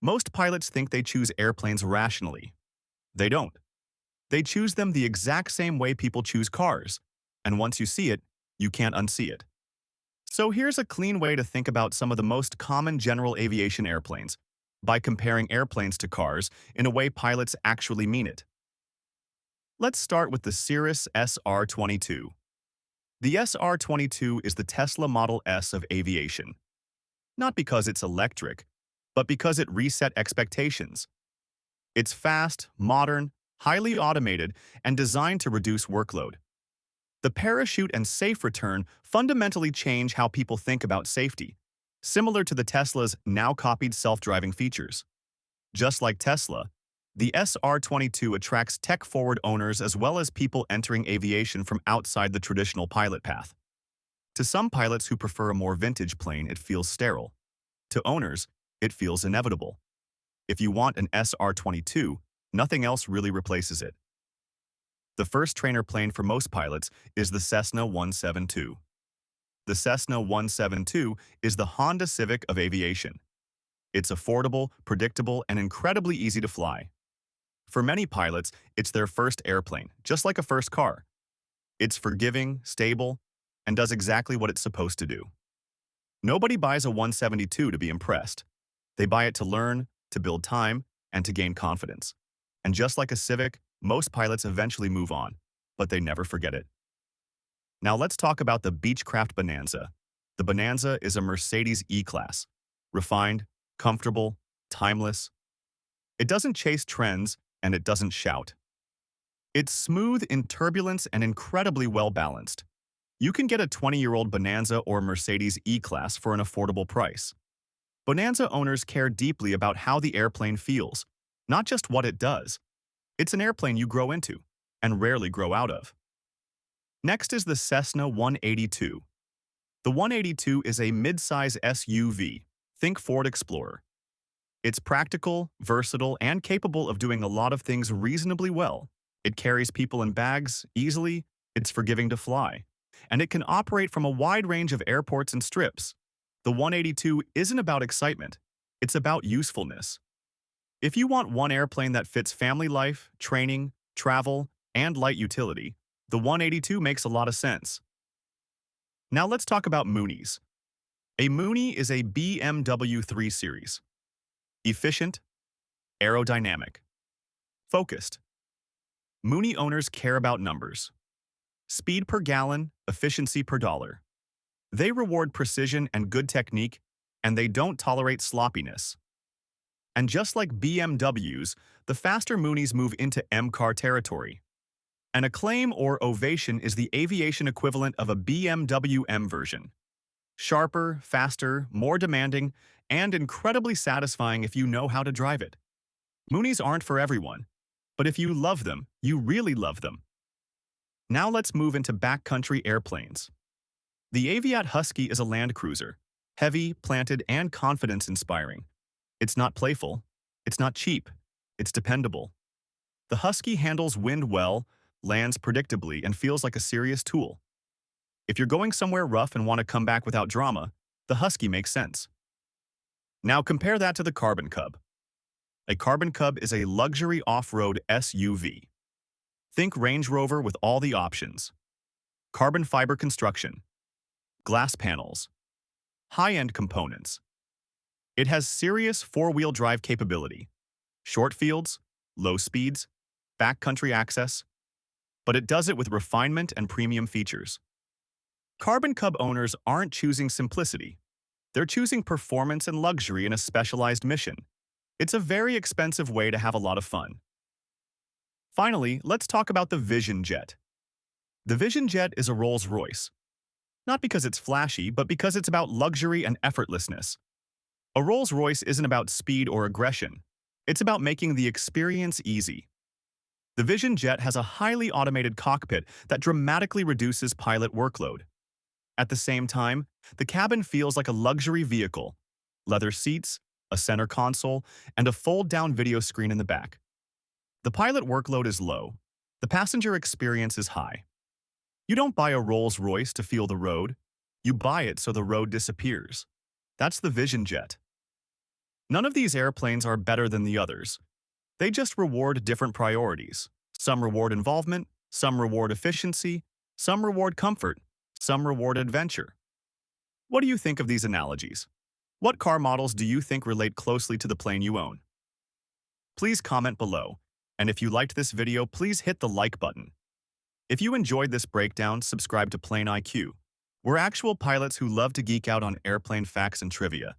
Most pilots think they choose airplanes rationally. They don't. They choose them the exact same way people choose cars. And once you see it, you can't unsee it. So here's a clean way to think about some of the most common general aviation airplanes by comparing airplanes to cars in a way pilots actually mean it. Let's start with the Cirrus SR-22. The SR-22 is the Tesla Model S of aviation. Not because it's electric, but because it reset expectations. It's fast, modern, highly automated, and designed to reduce workload. The parachute and safe return fundamentally change how people think about safety, similar to the Tesla's now-copied self-driving features. Just like Tesla, the SR-22 attracts tech-forward owners as well as people entering aviation from outside the traditional pilot path. To some pilots who prefer a more vintage plane, it feels sterile. To owners, it feels inevitable. If you want an SR-22, nothing else really replaces it. The first trainer plane for most pilots is the Cessna 172. The Cessna 172 is the Honda Civic of aviation. It's affordable, predictable, and incredibly easy to fly. For many pilots, it's their first airplane, just like a first car. It's forgiving, stable, and does exactly what it's supposed to do. Nobody buys a 172 to be impressed. They buy it to learn, to build time, and to gain confidence. And just like a Civic, most pilots eventually move on, but they never forget it. Now let's talk about the Beechcraft Bonanza. The Bonanza is a Mercedes E-Class. Refined, comfortable, timeless. It doesn't chase trends, and it doesn't shout. It's smooth in turbulence and incredibly well-balanced. You can get a 20-year-old Bonanza or Mercedes E-Class for an affordable price. Bonanza owners care deeply about how the airplane feels, not just what it does. It's an airplane you grow into, and rarely grow out of. Next is the Cessna 182. The 182 is a mid-size SUV. Think Ford Explorer. It's practical, versatile, and capable of doing a lot of things reasonably well. It carries people and bags easily, it's forgiving to fly, and it can operate from a wide range of airports and strips. The 182 isn't about excitement, it's about usefulness. If you want one airplane that fits family life, training, travel, and light utility, the 182 makes a lot of sense. Now let's talk about Moonies. A Moonie is a BMW 3 Series. Efficient, aerodynamic, focused. Moonie owners care about numbers. Speed per gallon, efficiency per dollar. They reward precision and good technique, and they don't tolerate sloppiness. And just like BMWs, the faster Moonies move into M-car territory. An Acclaim or Ovation is the aviation equivalent of a BMW M version. Sharper, faster, more demanding, and incredibly satisfying if you know how to drive it. Moonies aren't for everyone, but if you love them, you really love them. Now let's move into backcountry airplanes. The Aviat Husky is a land cruiser, heavy, planted, and confidence-inspiring. It's not playful, it's not cheap, it's dependable. The Husky handles wind well, lands predictably, and feels like a serious tool. If you're going somewhere rough and want to come back without drama, the Husky makes sense. Now compare that to the Carbon Cub. A Carbon Cub is a luxury off-road SUV. Think Range Rover with all the options. Carbon fiber construction, glass panels, high-end components. It has serious four-wheel drive capability, short fields, low speeds, backcountry access, but it does it with refinement and premium features. Carbon Cub owners aren't choosing simplicity. They're choosing performance and luxury in a specialized mission. It's a very expensive way to have a lot of fun. Finally, let's talk about the Vision Jet. The Vision Jet is a Rolls-Royce. Not because it's flashy, but because it's about luxury and effortlessness. A Rolls-Royce isn't about speed or aggression. It's about making the experience easy. The Vision Jet has a highly automated cockpit that dramatically reduces pilot workload. At the same time, the cabin feels like a luxury vehicle. Leather seats, a center console, and a fold-down video screen in the back. The pilot workload is low. The passenger experience is high. You don't buy a Rolls-Royce to feel the road. You buy it so the road disappears. That's the Vision Jet. None of these airplanes are better than the others. They just reward different priorities. Some reward involvement, some reward efficiency, some reward comfort, some reward adventure. What do you think of these analogies? What car models do you think relate closely to the plane you own? Please comment below, and if you liked this video, please hit the like button. If you enjoyed this breakdown, subscribe to Plane IQ. We're actual pilots who love to geek out on airplane facts and trivia.